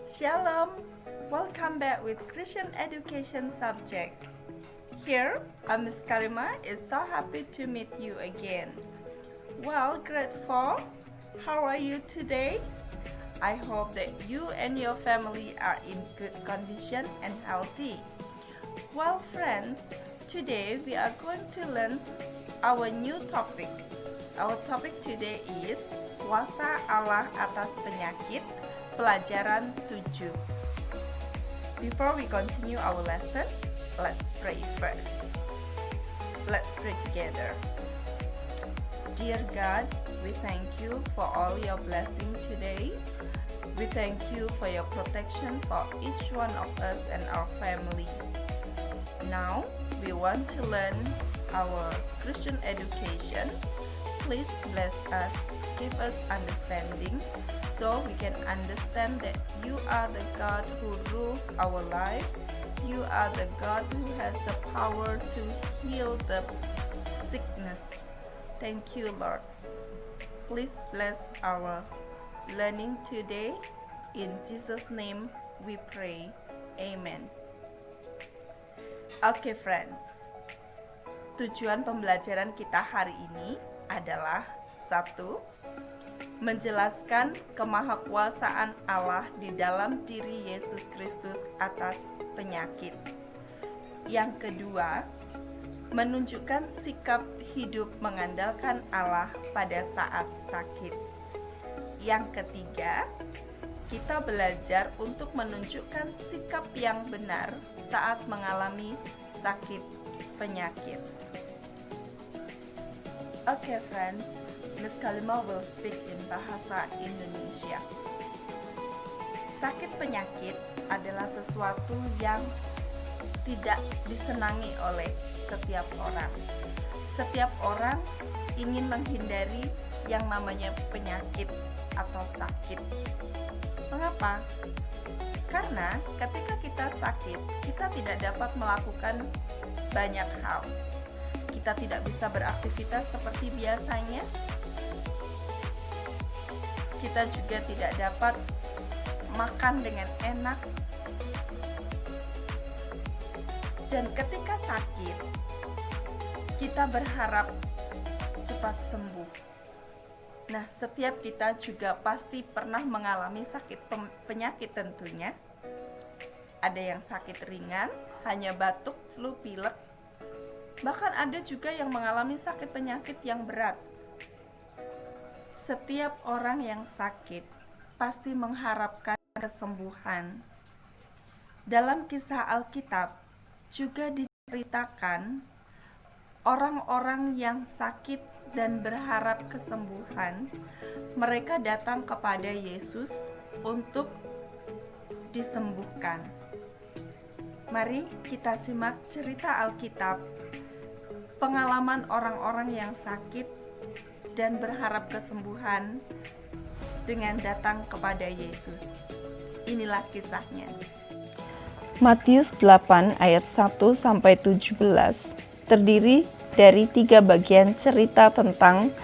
Shalom, welcome back with Christian education subject. Here, Miss Karima is so happy to meet you again. Well, grade 4, how are you today? I hope that you and your family are in good condition and healthy. Well, friends, today we are going to learn our new topic. Our topic today is Kuasa Allah atas penyakit, pelajaran 7. Before we continue our lesson, let's pray first. Let's pray together. Dear God, we thank you for all your blessing today. We thank you for your protection for each one of us and our family. Now, we want to learn our Christian education. Please bless us, give us understanding, so we can understand that you are the God who rules our life. You are the God who has the power to heal the sickness. Thank you, Lord. Please bless our learning today. In Jesus' name we pray. Amen. Okay, friends. Tujuan pembelajaran kita hari ini adalah 1. Menjelaskan kemahakuasaan Allah di dalam diri Yesus Kristus atas penyakit. Yang kedua, menunjukkan sikap hidup mengandalkan Allah pada saat sakit. Yang ketiga, kita belajar untuk menunjukkan sikap yang benar saat mengalami sakit penyakit. Okay, friends, Miss Karima will speak in bahasa Indonesia. Sakit penyakit adalah sesuatu yang tidak disenangi oleh setiap orang. Setiap orang ingin menghindari yang namanya penyakit atau sakit. Mengapa? Karena ketika kita sakit, kita tidak dapat melakukan banyak hal. Kita tidak bisa beraktivitas seperti biasanya. Kita juga tidak dapat makan dengan enak. Dan ketika sakit, kita berharap cepat sembuh. Nah, setiap kita juga pasti pernah mengalami sakit penyakit tentunya. Ada yang sakit ringan, hanya batuk, flu, pilek. Bahkan ada juga yang mengalami sakit penyakit yang berat. Setiap orang yang sakit pasti mengharapkan kesembuhan. Dalam kisah Alkitab juga diceritakan orang-orang yang sakit dan berharap kesembuhan, mereka datang kepada Yesus untuk disembuhkan. Mari kita simak cerita Alkitab, pengalaman orang-orang yang sakit dan berharap kesembuhan dengan datang kepada Yesus. Inilah kisahnya. Matius 8 ayat 1 sampai 17 terdiri dari 3 bagian cerita tentang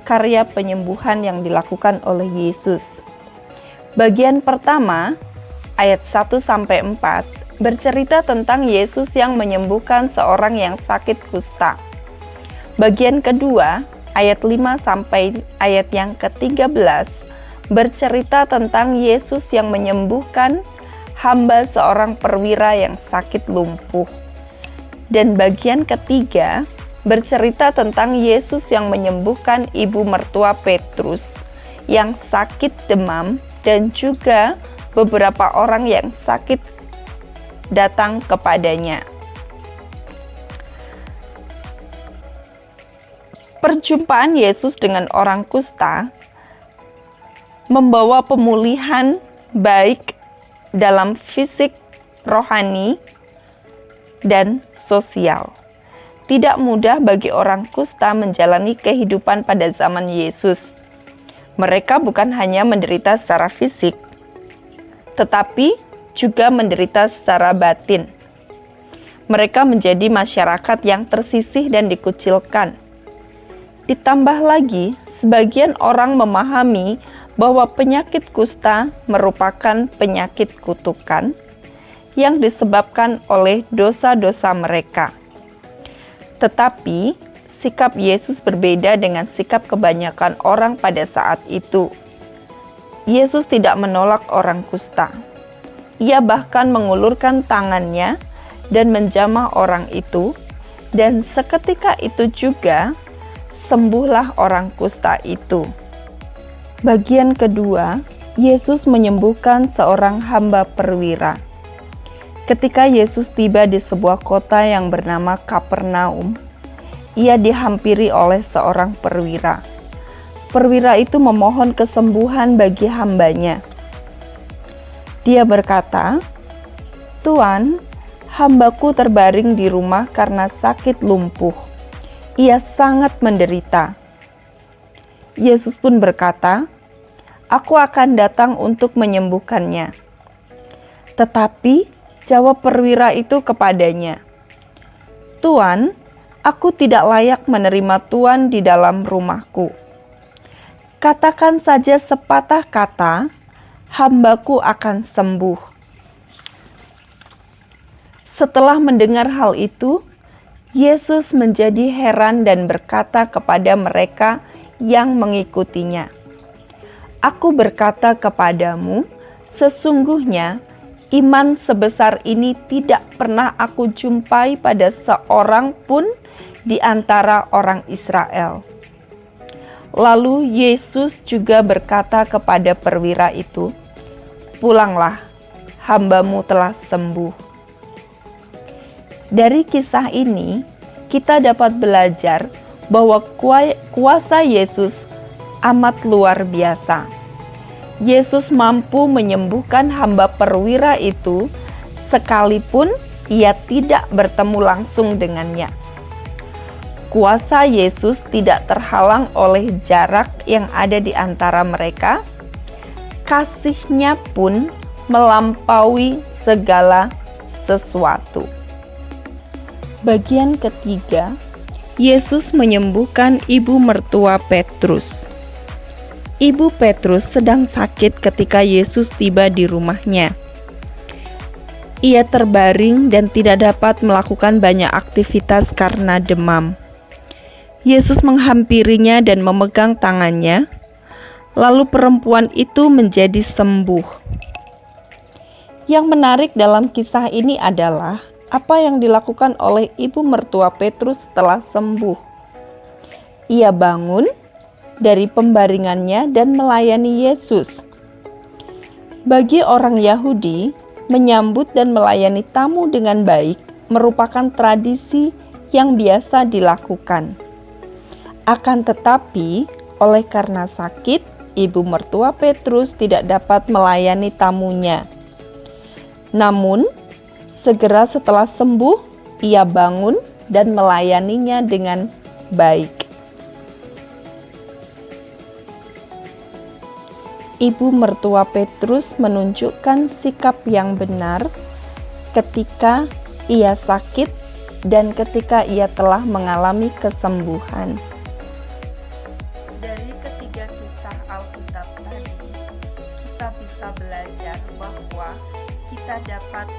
karya penyembuhan yang dilakukan oleh Yesus. Bagian pertama ayat 1 sampai 4 bercerita tentang Yesus yang menyembuhkan seorang yang sakit kusta. Bagian kedua, ayat 5 sampai ayat yang ke-13 bercerita tentang Yesus yang menyembuhkan hamba seorang perwira yang sakit lumpuh. Dan bagian ketiga bercerita tentang Yesus yang menyembuhkan ibu mertua Petrus yang sakit demam dan juga beberapa orang yang sakit datang kepadanya. Perjumpaan Yesus dengan orang kusta membawa pemulihan baik dalam fisik, rohani, dan sosial. Tidak mudah bagi orang kusta menjalani kehidupan pada zaman Yesus. Mereka bukan hanya menderita secara fisik, tetapi juga menderita secara batin. Mereka menjadi masyarakat yang tersisih dan dikucilkan. Ditambah lagi, sebagian orang memahami bahwa penyakit kusta merupakan penyakit kutukan yang disebabkan oleh dosa-dosa mereka. Tetapi, sikap Yesus berbeda dengan sikap kebanyakan orang pada saat itu. Yesus tidak menolak orang kusta. Ia bahkan mengulurkan tangannya dan menjamah orang itu, dan seketika itu juga sembuhlah orang kusta itu. Bagian kedua, Yesus menyembuhkan seorang hamba perwira. Ketika Yesus tiba di sebuah kota yang bernama Kapernaum, ia dihampiri oleh seorang perwira. Perwira itu memohon kesembuhan bagi hambanya. Dia berkata, "Tuan, hambaku terbaring di rumah karena sakit lumpuh. Ia sangat menderita." Yesus pun berkata, "Aku akan datang untuk menyembuhkannya." Tetapi jawab perwira itu kepadanya, "Tuan, aku tidak layak menerima Tuan di dalam rumahku. Katakan saja sepatah kata, hambaku akan sembuh." Setelah mendengar hal itu, Yesus menjadi heran dan berkata kepada mereka yang mengikutinya, "Aku berkata kepadamu, sesungguhnya iman sebesar ini tidak pernah aku jumpai pada seorang pun di antara orang Israel." Lalu Yesus juga berkata kepada perwira itu, "Pulanglah, hambamu telah sembuh." Dari kisah ini, kita dapat belajar bahwa kuasa Yesus amat luar biasa. Yesus mampu menyembuhkan hamba perwira itu sekalipun ia tidak bertemu langsung dengannya. Kuasa Yesus tidak terhalang oleh jarak yang ada di antara mereka. Kasih-Nya pun melampaui segala sesuatu. Bagian ketiga, Yesus menyembuhkan ibu mertua Petrus. Ibu Petrus sedang sakit ketika Yesus tiba di rumahnya. Ia terbaring dan tidak dapat melakukan banyak aktivitas karena demam. Yesus menghampirinya dan memegang tangannya, lalu perempuan itu menjadi sembuh. Yang menarik dalam kisah ini adalah apa yang dilakukan oleh ibu mertua Petrus setelah sembuh. Ia bangun dari pembaringannya dan melayani Yesus. Bagi orang Yahudi, menyambut dan melayani tamu dengan baik merupakan tradisi yang biasa dilakukan. Akan tetapi, oleh karena sakit, ibu mertua Petrus tidak dapat melayani tamunya. Namun, segera setelah sembuh, ia bangun dan melayaninya dengan baik. Ibu mertua Petrus menunjukkan sikap yang benar ketika ia sakit dan ketika ia telah mengalami kesembuhan. Dari ketiga kisah Alkitab tadi, kita bisa belajar bahwa kita dapat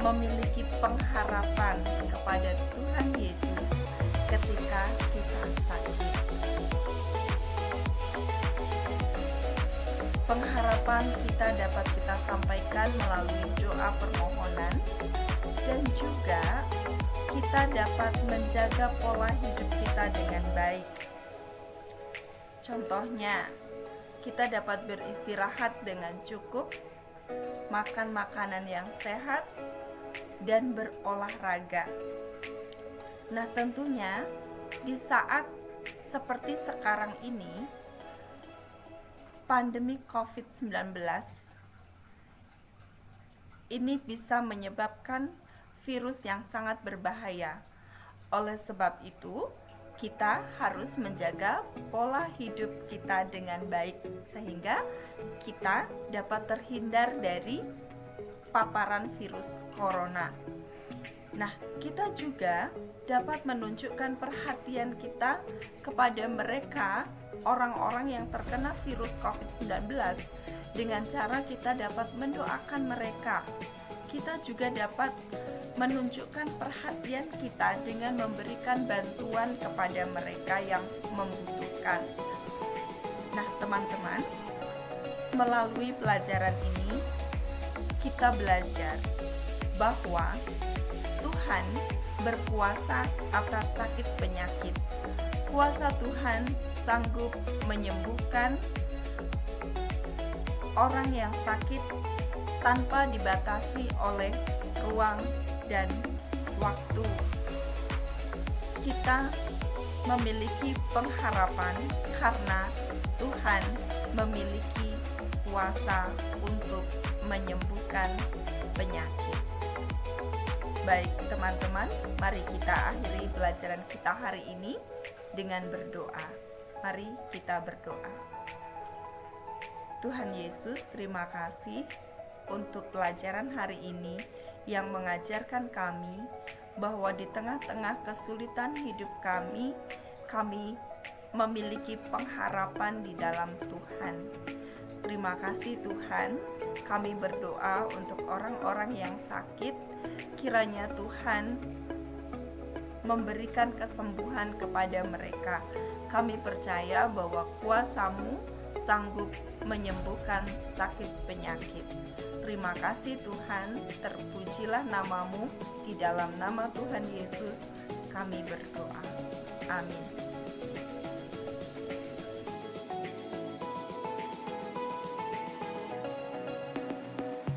memiliki pengharapan kepada Tuhan Yesus ketika kita sakit. Pengharapan kita dapat kita sampaikan melalui doa permohonan, dan juga kita dapat menjaga pola hidup kita dengan baik. Contohnya, kita dapat beristirahat dengan cukup, makan makanan yang sehat, dan berolahraga. Nah, tentunya di saat seperti sekarang ini, pandemi COVID-19 ini bisa menyebabkan virus yang sangat berbahaya. Oleh sebab itu, kita harus menjaga pola hidup kita dengan baik sehingga kita dapat terhindar dari paparan virus corona. Nah, kita juga dapat menunjukkan perhatian kita kepada mereka, orang-orang yang terkena virus COVID-19, dengan cara kita dapat mendoakan mereka. Kita juga dapat menunjukkan perhatian kita dengan memberikan bantuan kepada mereka yang membutuhkan. Nah, teman-teman, melalui pelajaran ini kita belajar bahwa Tuhan berkuasa atas sakit penyakit. Kuasa Tuhan sanggup menyembuhkan orang yang sakit tanpa dibatasi oleh ruang dan waktu. Kita memiliki pengharapan karena Tuhan memiliki kuasa untuk menyembuhkan penyakit. Baik teman-teman, mari kita akhiri pelajaran kita hari ini dengan berdoa. Mari kita berdoa. Tuhan Yesus, terima kasih untuk pelajaran hari ini yang mengajarkan kami bahwa di tengah-tengah kesulitan hidup kami memiliki pengharapan di dalam Tuhan. Terima kasih Tuhan, kami berdoa untuk orang-orang yang sakit, kiranya Tuhan memberikan kesembuhan kepada mereka. Kami percaya bahwa kuasa-Mu sanggup menyembuhkan sakit penyakit. Terima kasih Tuhan, terpujilah nama-Mu, di dalam nama Tuhan Yesus kami berdoa. Amin.